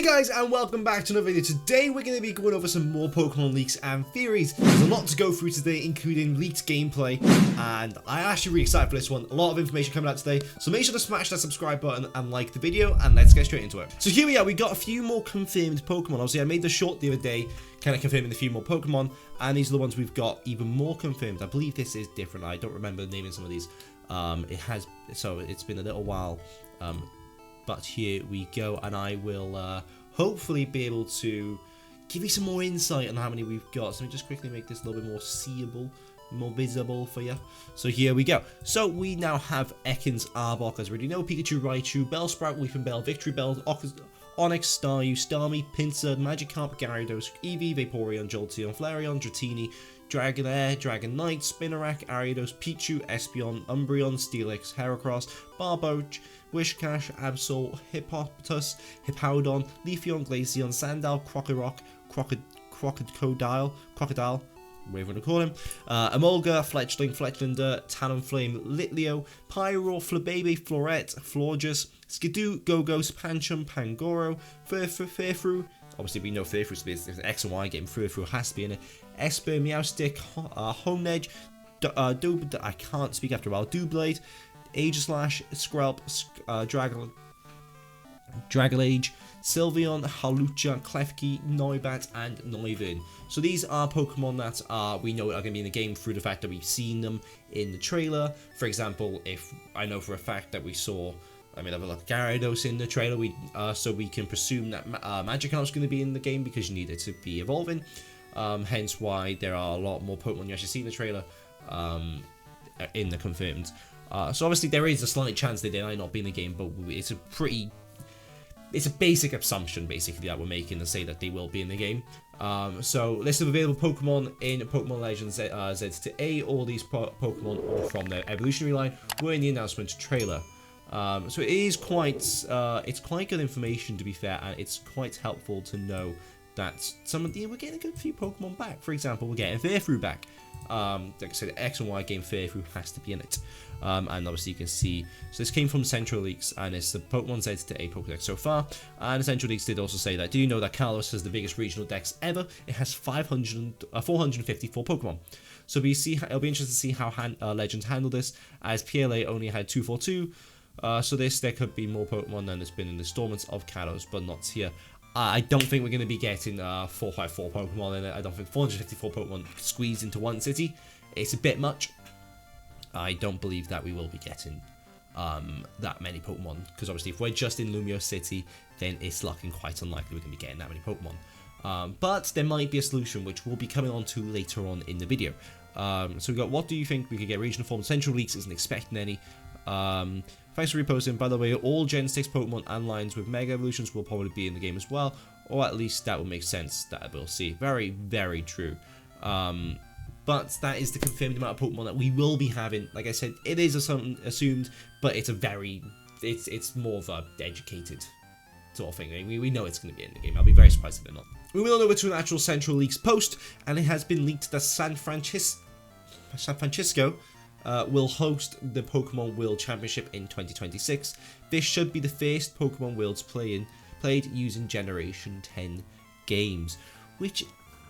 Hey guys, and welcome back to another video. Today we're going to be going over some more Pokemon leaks and theories. There's a lot to go through today, including leaked gameplay, and I'm actually really excited for this one. A lot of information coming out today, so make sure to smash that subscribe button and like the video, and let's get straight into it. So here we are, we got a few more confirmed Pokemon. Obviously I made the short the other day, kind of confirming a few more Pokemon, and these are the ones we've got even more confirmed. I believe this is different. I don't remember naming some of these. It's been a little while. But here we go, and I will hopefully be able to give you some more insight on how many we've got. So let me just quickly make this a little bit more seeable, more visible for you. So here we go. So we now have Ekans, Arbok, as we already know, Pikachu, Raichu, Bellsprout, Weepinbell, Victory Bell, Onix, Staryu, Starmie, Pinsir, Magikarp, Gyarados, Eevee, Vaporeon, Jolteon, Flareon, Dratini, Dragonair, Dragonite, Spinarak, Ariados, Pichu, Espeon, Umbreon, Steelix, Heracross, Barboach, Wishcash, Absol, Hippopotas, Hippowdon, Leafeon, Glaceon, Sandile, Crocodile, whatever you want to call him, Emolga, Fletchling, Fletchlander, Talonflame, Litleo, Pyro, Flabebe, Floret, Florges, Skidoo, Gogos, Pancham, Pangoro, Furfru, obviously we know Furfru is an X and Y game, Furfru has to be in it, Esper, Meowstic, Honedge, I can't speak after a while, Doublade, Aegislash, Skrelp, Dragalage, Sylveon, Halucha, Klefki, Noibat, and Noivern. So these are Pokemon that we know are going to be in the game through the fact that we've seen them in the trailer. For example, if I know for a fact that we saw, I mean, have a look, Gyarados in the trailer, so we can presume that Magikarp's going to be in the game because you need it to be evolving. Hence why there are a lot more Pokemon you actually see in the trailer in the confirmed. So obviously there is a slight chance that they might not be in the game, but it's a basic assumption basically that we're making to say that they will be in the game. So list of available Pokemon in Pokemon Legends Z to A. All these Pokemon, all from their evolutionary line, were in the announcement trailer. So it is it's quite good information, to be fair, and it's quite helpful to know that we're getting a good few Pokemon back. For example, we're getting Furfru back. Like I said, the X and Y game, Furfru has to be in it. And obviously you can see, so this came from Central Leaks, and it's the Pokemon Z to A Pokedex so far. And Central Leaks did also say that, do you know that Kalos has the biggest regional dex ever? It has 454 Pokemon. So it'll be interesting to see how Legends handle this, as PLA only had 242. So there could be more Pokemon than there's been in the installments of Kalos, but not here. I don't think we're going to be getting 454 Pokemon in it. I don't think 454 Pokemon squeezed into one city. It's a bit much. I don't believe that we will be getting that many Pokemon, because obviously if we're just in Lumiose City, then it's looking quite unlikely we're going to be getting that many Pokemon. But there might be a solution, which we'll be coming on to later on in the video. So we got, what do you think we could get regional form? Central Leaks isn't expecting any. Thanks for reposting. By the way, all Gen 6 Pokemon and lines with Mega Evolutions will probably be in the game as well, or at least that would make sense, that we'll see. Very, very true. But that is the confirmed amount of Pokemon that we will be having. Like I said, it is assumed, but it's more of a educated sort of thing. We know it's going to be in the game. I'll be very surprised if they're not. Moving on over to an actual Central Leaks post, and it has been leaked that San Francisco will host the Pokemon World Championship in 2026. This should be the first Pokemon Worlds played using Generation 10 games, which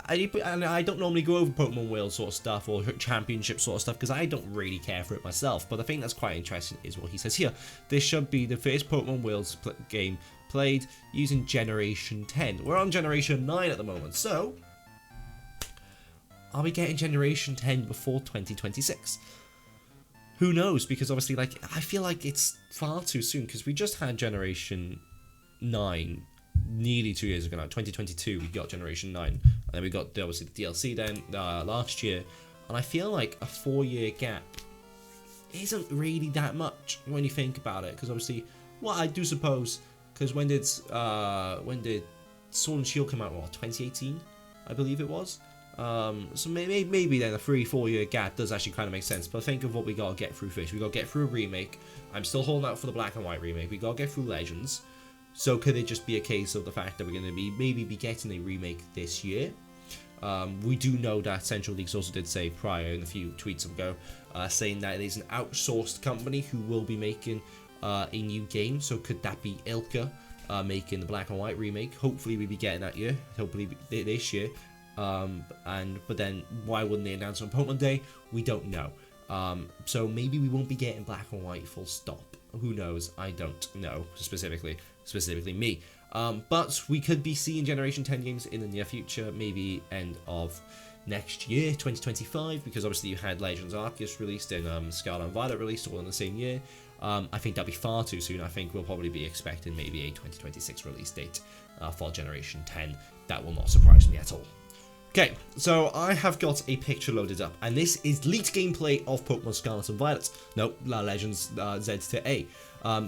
I don't normally go over Pokemon World sort of stuff or Championship sort of stuff because I don't really care for it myself, but I think that's quite interesting is what he says here. This should be the first Pokemon Worlds game played using Generation 10. We're on Generation 9 at the moment, so are we getting Generation 10 before 2026? Who knows, because obviously, like, I feel like it's far too soon, because we just had Generation 9 nearly 2 years ago now. 2022 we got Generation 9, and then we got obviously the DLC then last year, and I feel like a 4-year gap isn't really that much when you think about it, because obviously, well, I do suppose, because when did Sword and Shield come out? What, 2018 I believe it was. So maybe then a 3-4 year gap does actually kind of make sense, but think of what we gotta get through first. We gotta get through a remake. I'm still holding out for the Black and White remake. We gotta get through Legends. So could it just be a case of the fact that we're gonna maybe be getting a remake this year? We do know that Central Leaks also did say prior in a few tweets ago, saying that it is an outsourced company who will be making a new game. So could that be Ilka? making the black and white remake. Hopefully we'll be getting that year. Hopefully this year. But then why wouldn't they announce on Pokemon Day? We don't know. So maybe we won't be getting black and white full stop. Who knows? I don't know specifically me. But we could be seeing Generation 10 games in the near future, maybe end of next year, 2025, because obviously you had Legends Arceus released and Scarlet and Violet released all in the same year. I think that'd be far too soon. I think we'll probably be expecting maybe a 2026 release date for Generation 10. That will not surprise me at all. Okay, so I have got a picture loaded up, and this is leaked gameplay of Pokemon Scarlet and Violet. No, Legends Z to A.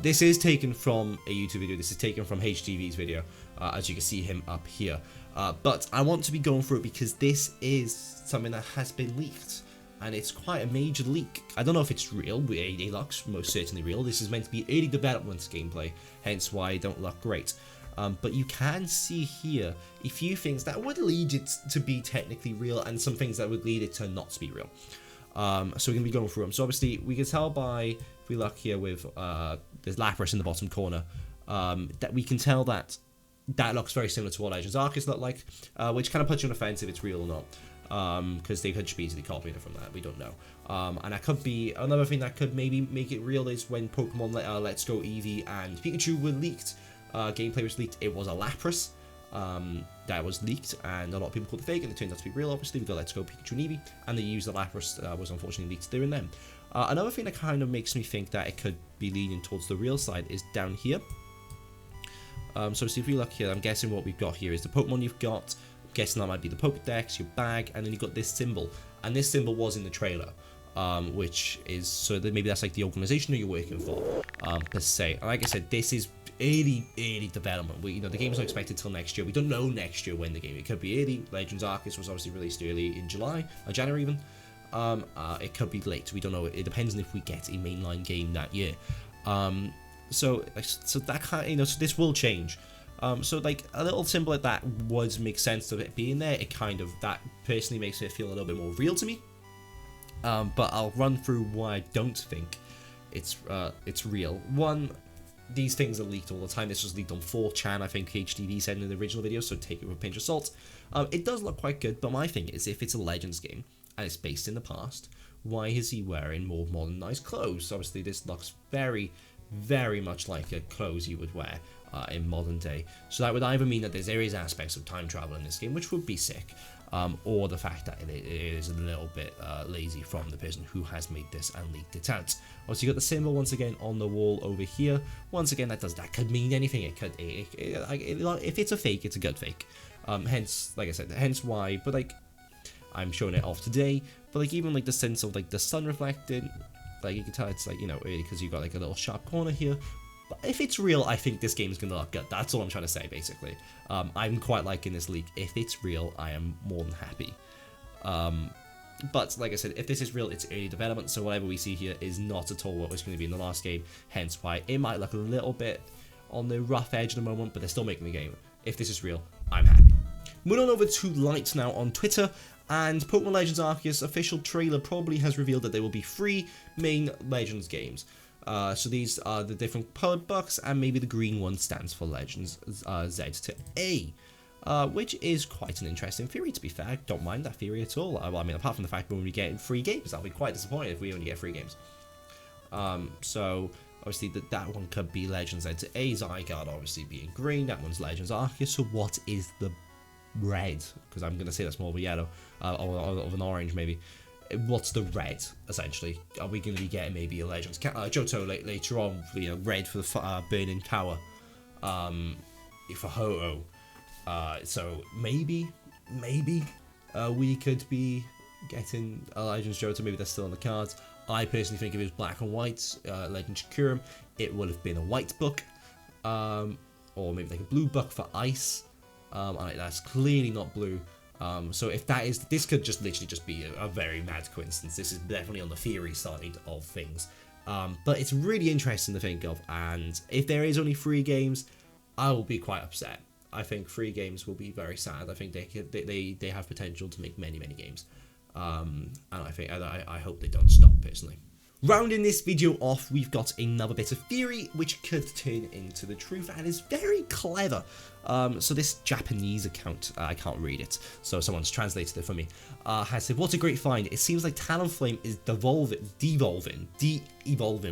This is taken from a YouTube video. This is taken from HTV's video, as you can see him up here. But I want to be going through it because this is something that has been leaked, and it's quite a major leak. I don't know if it's real. It looks most certainly real. This is meant to be early development gameplay, hence why it don't look great. But you can see here a few things that would lead it to be technically real and some things that would lead it to not to be real. So we're going to be going through them. So obviously we can tell by, if we look here with this Lapras in the bottom corner, that we can tell that looks very similar to what Legends Arceus look like, which kind of puts you on the fence if it's real or not. Because they could just be easily copying it from that, we don't know. And that could be another thing that could maybe make it real is when Pokemon Let's Go Eevee and Pikachu were leaked. Gameplay was leaked. It was a Lapras that was leaked, and a lot of people called it fake, and it turned out to be real. Obviously, we got Let's Go Pikachu and Eevee, and the use of Lapras was unfortunately leaked there and then. Another thing that kind of makes me think that it could be leaning towards the real side is down here. So if we look here, I'm guessing what we've got here is the Pokemon you've got. I'm guessing that might be the Pokedex, your bag, and then you've got this symbol. And this symbol was in the trailer, which is, so that maybe that's like the organization that you're working for, per se. And like I said, this is early development. The game's not expected till next year. We don't know next year when the game. It could be early. Legends Arceus was obviously released early in July or January even. It could be late. We don't know. It depends on if we get a mainline game that year. So that kind, so this will change. So like a little symbol like that would make sense of it being there. It kind of, that personally makes it feel a little bit more real to me. But I'll run through why I don't think it's real. One, these things are leaked all the time. This was leaked on 4chan, I think HTV said in the original video, so take it with a pinch of salt. It does look quite good, but my thing is, if it's a Legends game, and it's based in the past, why is he wearing more modernized clothes? Obviously, this looks very, very much like a clothes you would wear in modern day. So that would either mean that there is aspects of time travel in this game, which would be sick, or the fact that it is a little bit lazy from the person who has made this and leaked it out. Also, you got the symbol once again on the wall over here. Once again, that could mean anything. It could, if it's a fake, it's a good fake. Hence, like I said, hence why. But like, I'm showing it off today. But like, even like the sense of like the sun reflected, like you can tell it's like, early because you got like a little sharp corner here. But if it's real, I think this game is gonna look good. That's all I'm trying to say, basically. I'm quite liking this leak. If it's real, I am more than happy. But like I said, if this is real, it's early development, so whatever we see here is not at all what was going to be in the last game, hence why it might look a little bit on the rough edge at the moment, but they're still making the game. If this is real, I'm happy. Moving on over to Light now on Twitter, and Pokemon Legends Arceus official trailer probably has revealed that there will be 3 main Legends games. So these are the different colored books, and maybe the green one stands for Legends Z to A. Which is quite an interesting theory, to be fair. I don't mind that theory at all. I mean, apart from the fact that when we get free games, I'll be quite disappointed if we only get free games. So, obviously, that one could be Legends Z to A, Zygarde obviously being green, that one's Legends Arceus, so what is the red? Because I'm going to say that's more of a yellow, or of an orange, maybe. What's the red, essentially? Are we going to be getting maybe a Legends Johto later on, red for the Burning Tower, for Ho-Oh. So maybe we could be getting a Legends Johto. Maybe that's still on the cards. I personally think if it was black and white, Legends Kyurem, it would have been a white book, or maybe like a blue book for Ice. And that's clearly not blue. So if that is, this could just literally just be a very mad coincidence. This is definitely on the theory side of things. But it's really interesting to think of. And if there is only 3 games, I will be quite upset. I think 3 games will be very sad. I think they have potential to make many games, and I hope they don't stop personally. Rounding this video off, we've got another bit of theory which could turn into the truth and is very clever. So this Japanese account, I can't read it, so someone's translated it for me, has said, what a great find. It seems like Talonflame is devolving,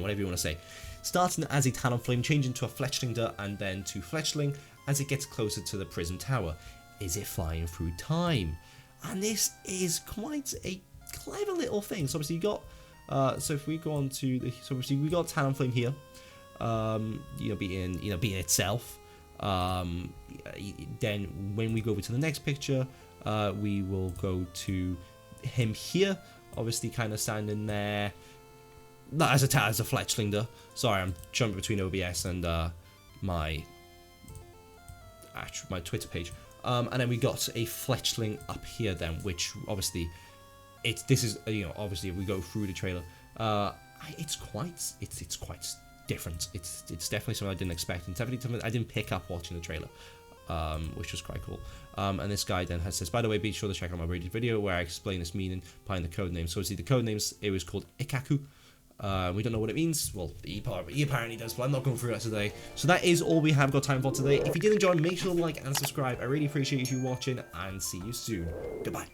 whatever you want to say. Starting as a Talonflame, changing to a Fletchling and then to Fletchling as it gets closer to the Prism Tower. Is it flying through time? And this is quite a clever little thing. So obviously you got so if we go on to the, so obviously we got Talonflame here, being itself. Then when we go over to the next picture, we will go to him here, obviously kind of standing there, not as a Fletchling. Sorry, I'm jumping between OBS and my Twitter page. And then we got a Fletchling up here then, which obviously obviously if we go through the trailer, it's quite different. It's definitely something I didn't expect, and definitely something I didn't pick up watching the trailer, which was quite cool. And this guy then says, by the way, be sure to check out my previous video where I explain this meaning behind the code name. So obviously the code names, it was called Ikaku. We don't know what it means. Well, he apparently does, but I'm not going through that today. So that is all we have got time for today. If you did enjoy, make sure to like and subscribe. I really appreciate you watching, and see you soon. Goodbye.